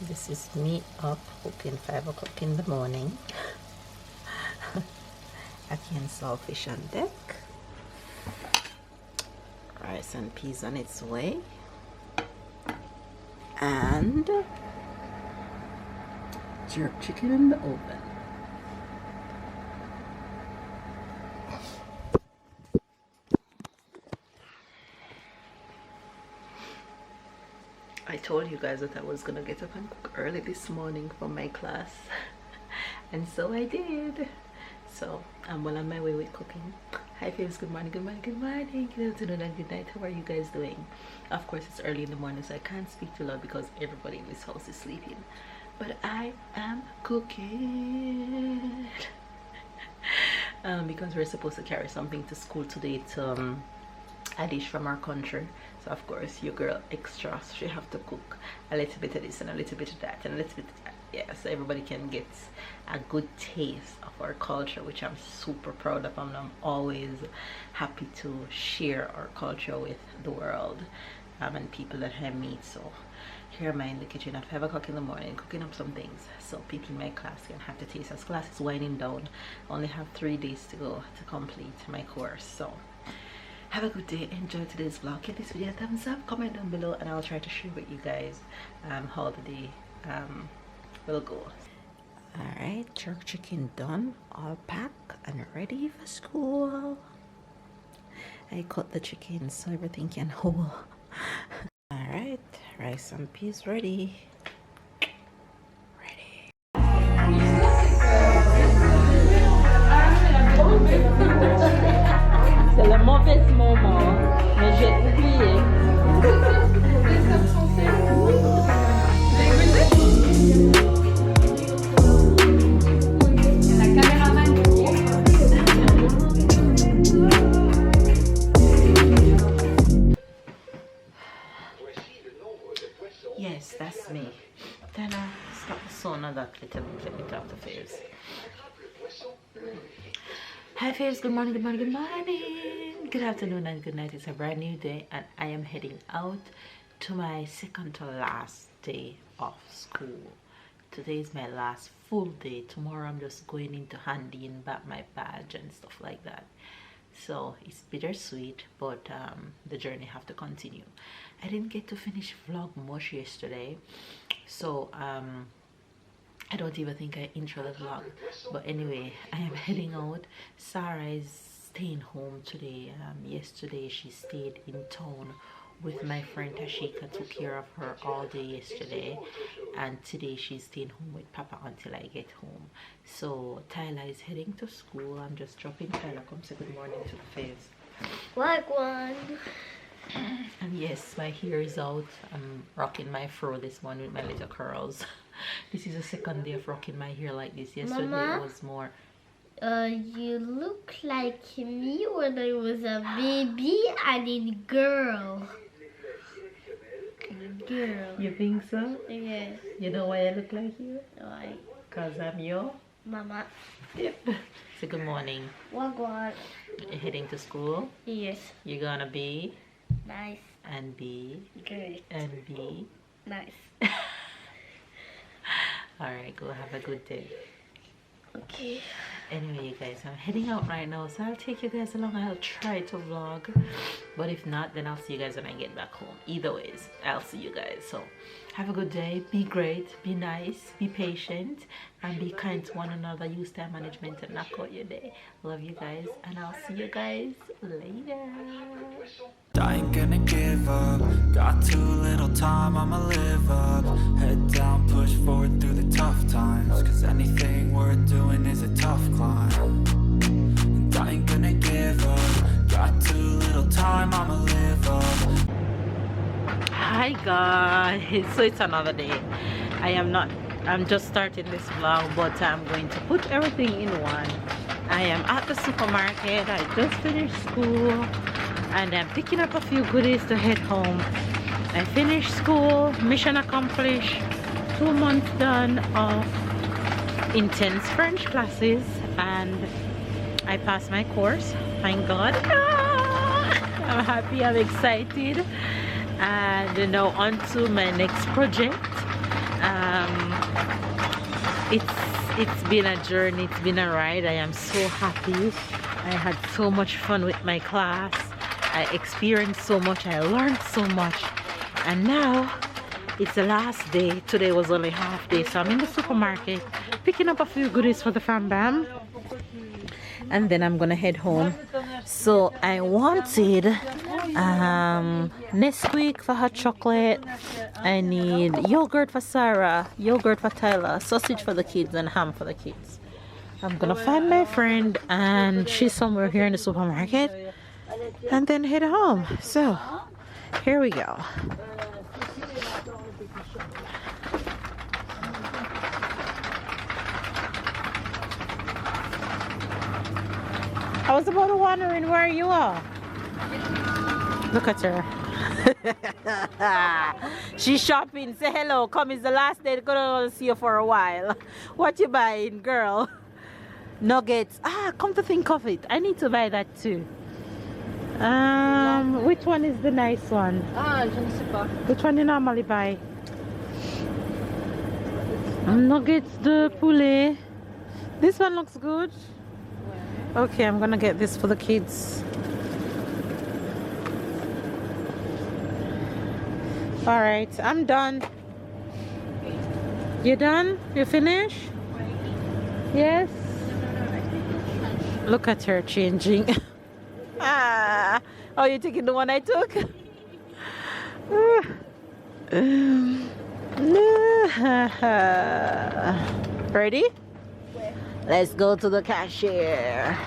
This is me up cooking 5 o'clock in the morning. Ackee and saltfish on deck. Rice and peas on its way. And jerk chicken in the oven. I told you guys that I was gonna get up and cook early this morning for my class and so I did. So I'm well on my way with cooking. Hi faves, good morning, good morning, good morning, good afternoon and good night. How are you guys doing? Of course it's early in the morning, so I can't speak too loud because everybody in this house is sleeping, but I am cooking because we're supposed to carry something to school today to a dish from our country. So of course your girl extra, so she have to cook a little bit of this and a little bit of that and a little bit of that, yeah, so everybody can get a good taste of our culture, which I'm super proud of, and I'm always happy to share our culture with the world and people that I meet. So here am I in the kitchen at 5 o'clock in the morning cooking up some things so people in my class can have to taste. As class is winding down, I only have 3 days to go to complete my course. So have a good day, enjoy today's vlog, give this video a thumbs up, comment down below, and I'll try to share with you guys how the day will go. Alright, jerk chicken done, all packed and ready for school. I cut the chicken so everything can hold. Alright, rice and peas ready. C'est le mauvais moment, mais j'ai oublié. La caméraman. Yes, that's me. Then stop the sun on that little bit of the face. Hi faves, good morning, good morning, good morning, good afternoon and good night. It's a brand new day and I am heading out to my second to last day of school. Today is my last full day. Tomorrow I'm just going in to handing back my badge and stuff like that. So it's bittersweet, but the journey have to continue. I didn't get to finish vlog much yesterday, so I don't even think I intro the vlog, but anyway, I am heading out. Sarah is staying home today. Yesterday she stayed in town with my friend Tashika, took care of her all day yesterday, and today she's staying home with Papa until I get home. So Tyler is heading to school. I'm just dropping Tyler. Come say good morning to the face. Like one. And yes, my hair is out. I'm rocking my fro this morning with my little curls. This is the second day of rocking my hair like this. Yesterday Mama, it was more. You look like me when I was a baby and a girl. Girl. You think so? Yes. You know why I look like you? Why? Because I'm your. Mama. Yep. So good morning. Wagwan. You're heading to school. Yes. You're gonna be. Nice. And be. Great. And be. Nice. Alright, go have a good day. Okay. Anyway you guys, I'm heading out right now, so I'll take you guys along. I'll try to vlog, but if not, then I'll see you guys when I get back home. Either ways, I'll see you guys. So have a good day, be great, be nice, be patient, and be kind to one another. Use time management to knock out your day. Love you guys, and I'll see you guys later. I ain't gonna give up. Got too little time, I'ma live up. Head down, push forward through the tough times, cause anything worth doing is a tough climb. And I ain't gonna give up. Got too little time, I'ma live up. Hi guys, so it's another day. I'm just starting this vlog, but I'm going to put everything in one. I am at the supermarket. I just finished school and I'm picking up a few goodies to head home. I finished school, mission accomplished. 2 months done of intense French classes and I passed my course, thank God. I'm happy, I'm excited, and now on to my next project. It's been a journey, it's been a ride. I am so happy. I had so much fun with my class. I experienced so much, I learned so much, and now it's the last day. Today was only half day, so I'm in the supermarket picking up a few goodies for the fam bam, and then I'm gonna head home. So I wanted Nesquik for hot chocolate. I need yogurt for Sarah, yogurt for Tyler, sausage for the kids, and ham for the kids. I'm gonna find my friend, and she's somewhere here in the supermarket, and then head home. So here we go. I was about wondering where you are. Look at her. She's shopping. Say hello. Come, it's the last day. Gonna see you for a while. What you buying, girl? Nuggets. Ah, come to think of it, I need to buy that too. Which one is the nice one? Ah, je ne sais pas. Which one you normally buy? Nuggets de poulet. This one looks good. Okay, I'm gonna get this for the kids. All right, I'm done. You done? You finished? Yes? Look at her changing. Ah, oh, you taking the one I took? Ready? Let's go to the cashier.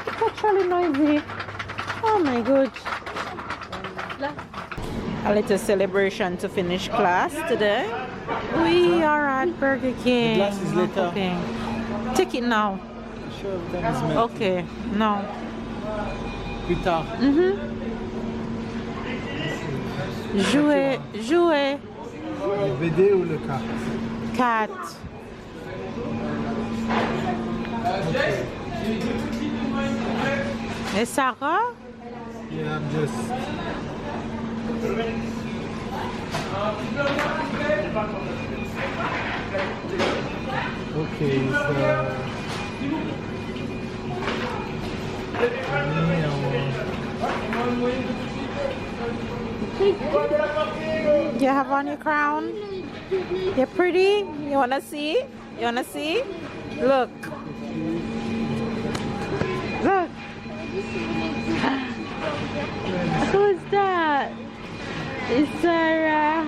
It's actually noisy. Oh my god. A little celebration to finish class today. We are at Burger King. The glass is later. Okay. Take it now. Sure, then it's melted. Okay, no. Plus tard. Jouer, jouer. Le BD ou le carte? 4. Et Sarah? Yeah, I'm just... Okay, so... You have on your crown? You're pretty? You wanna see? You wanna see? Look. Look. Who's that? It's Sarah.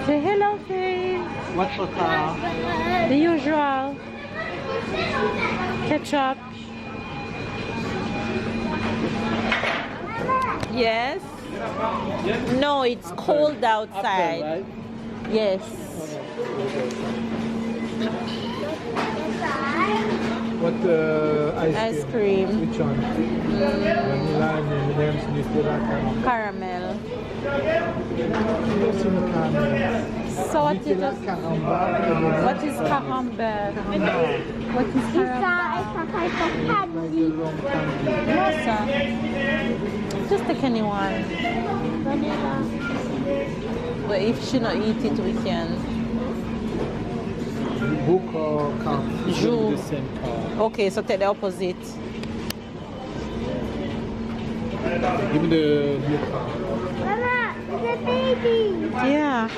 Say hello, face. What for car? The usual. Ketchup. Yes? No, it's cold outside. Apple, right? Yes. What ice cream? Which one? Vanilla and M&M's, Nutella, Caramel. What's in the caramel? So what is Nutella, it? caramel. What is camembert? What is camembert? Like a long candy. Yes, sir. Just take any one. Vanilla. But if she not eat it, we can. Book or card? Joue. The same card. Okay, so take the opposite. Give me the blue card. Mama, the baby. Yeah.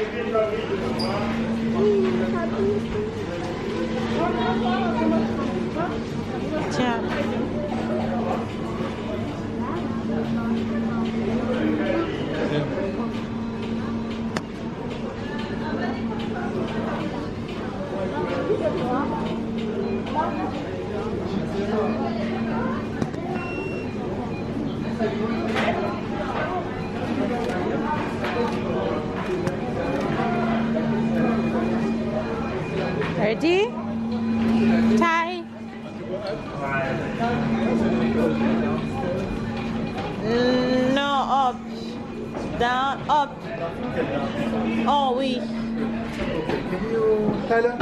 Yeah. Ready? Tie. No, up. Down, up. Oh, oui. Okay, can you tell her?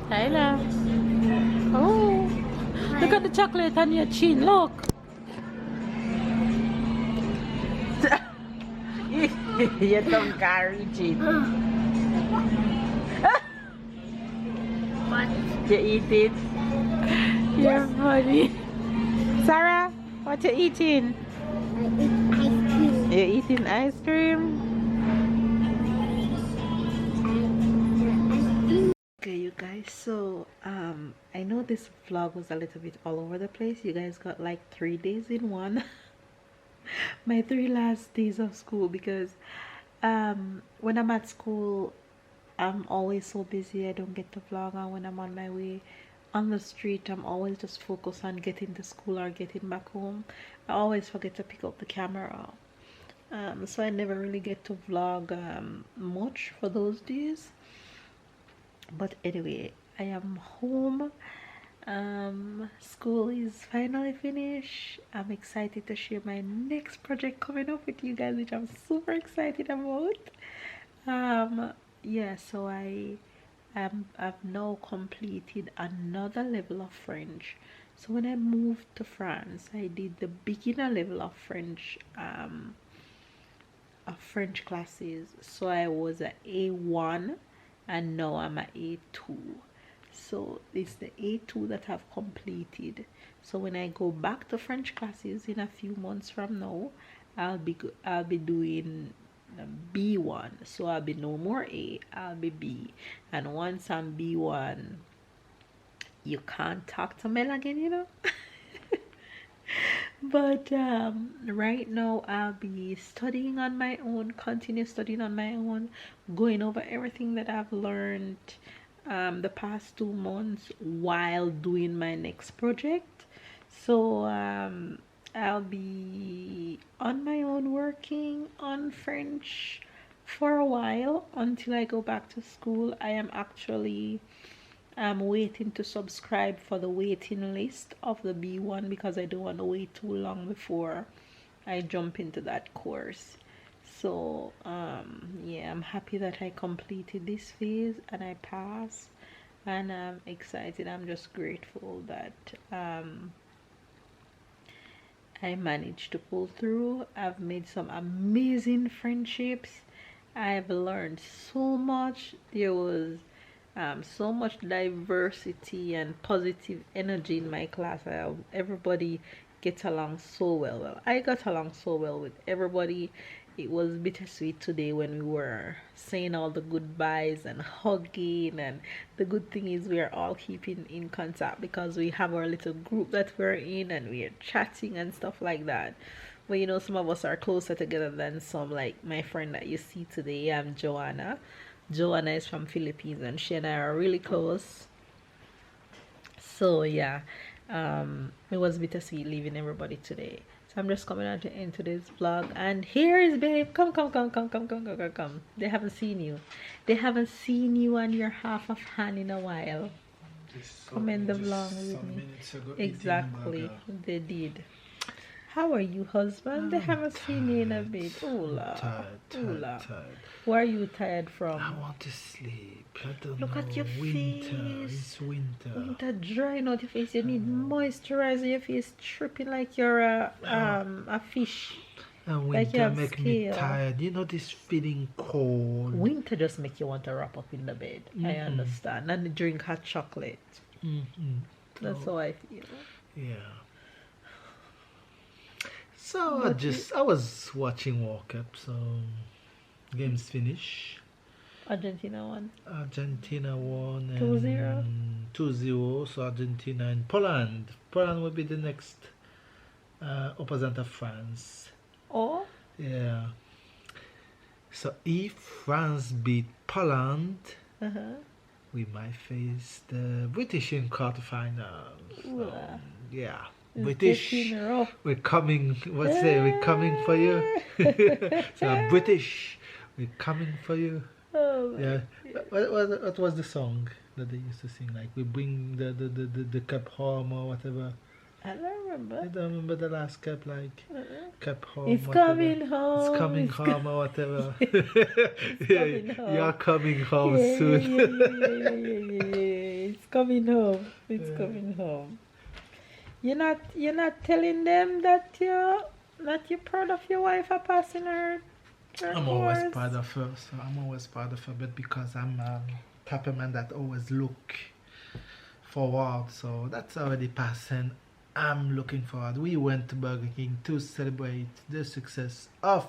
Tyler. Oh, look at the chocolate on your chin. Look. You don't carry chin. What? You eat it. You're funny. Sarah, what you eating? I eat ice cream. You eating ice cream? Okay, you guys, so I know this vlog was a little bit all over the place. You guys got like 3 days in one. My 3 last days of school, because when I'm at school I'm always so busy I don't get to vlog, and when I'm on my way on the street I'm always just focused on getting to school or getting back home. I always forget to pick up the camera, so I never really get to vlog much for those days. But anyway, I am home. School is finally finished. I'm excited to share my next project coming up with you guys, which I'm super excited about. Yeah, so I've now completed another level of French. So when I moved to France, I did the beginner level of French classes. So I was at A1 and now I'm at A2. So it's the A2 that I've completed. So when I go back to French classes in a few months from now, I'll be doing B1. So I'll be no more A, I'll be B. And once I'm B1, you can't talk to Mel again, you know. But right now I'll be studying on my own, continue studying on my own, going over everything that I've learned the past 2 months while doing my next project. So I'll be on my own working on French for a while until I go back to school. I am actually waiting to subscribe for the waiting list of the B1 because I don't want to wait too long before I jump into that course. So yeah, I'm happy that I completed this phase and I passed, and I'm excited. I'm just grateful that I managed to pull through. I've made some amazing friendships. I've learned so much. There was so much diversity and positive energy in my class. Everybody gets along so well. I got along so well with everybody. It was bittersweet today when we were saying all the goodbyes and hugging, and the good thing is we are all keeping in contact because we have our little group that we're in and we are chatting and stuff like that. But you know, some of us are closer together than some, like my friend that you see today, Joanna. Joanna is from Philippines and she and I are really close. So yeah, it was bittersweet leaving everybody today. So I'm just coming out to end today's vlog, and here is babe. Come. They haven't seen you. They haven't seen you and your half of hand in a while. Come in the vlog with me. Exactly, they did. How are you, husband? They haven't seen you in a bit. Tired. Where are you tired from? I want to sleep. I don't Look know. at your Winter. face. It's winter. Winter drying out your face. You need moisturizer. Your face tripping like you're a fish. And Like you winter have make me scale. tired. You know this feeling cold. Winter just make you want to wrap up in the bed. I understand. And drink hot chocolate. That's how I feel. Yeah. So I was watching World Cup. So games finish. Argentina won. Argentina won 2-0. 2-0. So Argentina and Poland. Poland will be the next opposite of France. Oh, Yeah. So if France beat Poland, we might face the British in quarterfinals. So, yeah. British, getting rough. we're coming. What's say? We're coming for you. So British, we're coming for you. Oh, Yeah. What was the song that they used to sing? Like we bring the cup home or whatever. I don't remember. I don't remember the last cup. Like cup home. It's whatever. coming home. It's coming It's home or whatever. coming home. You're coming home Yeah, soon. yeah. It's coming home. It's coming home. You're not telling them that you're proud of your wife for passing her. I'm always proud of her. So I'm always proud of her, but because I'm a type of man that always look forward, so that's already passing. I'm looking forward. We went to Burger King to celebrate the success of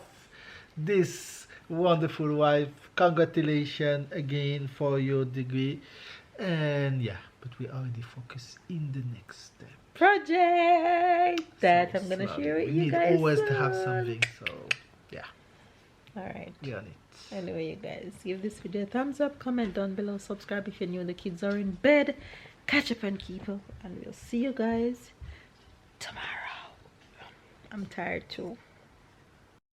this wonderful wife. Congratulations again for your degree. And yeah, but we already focus in the next step. Project that So I'm gonna slowly. share with We you need guys. always to have soon. something. So yeah, All right. we're on it. Anyway, you guys, give this video a thumbs up, comment down below, subscribe if you're new. The kids are in bed. Catch up and keep up, and we'll see you guys tomorrow. I'm tired too.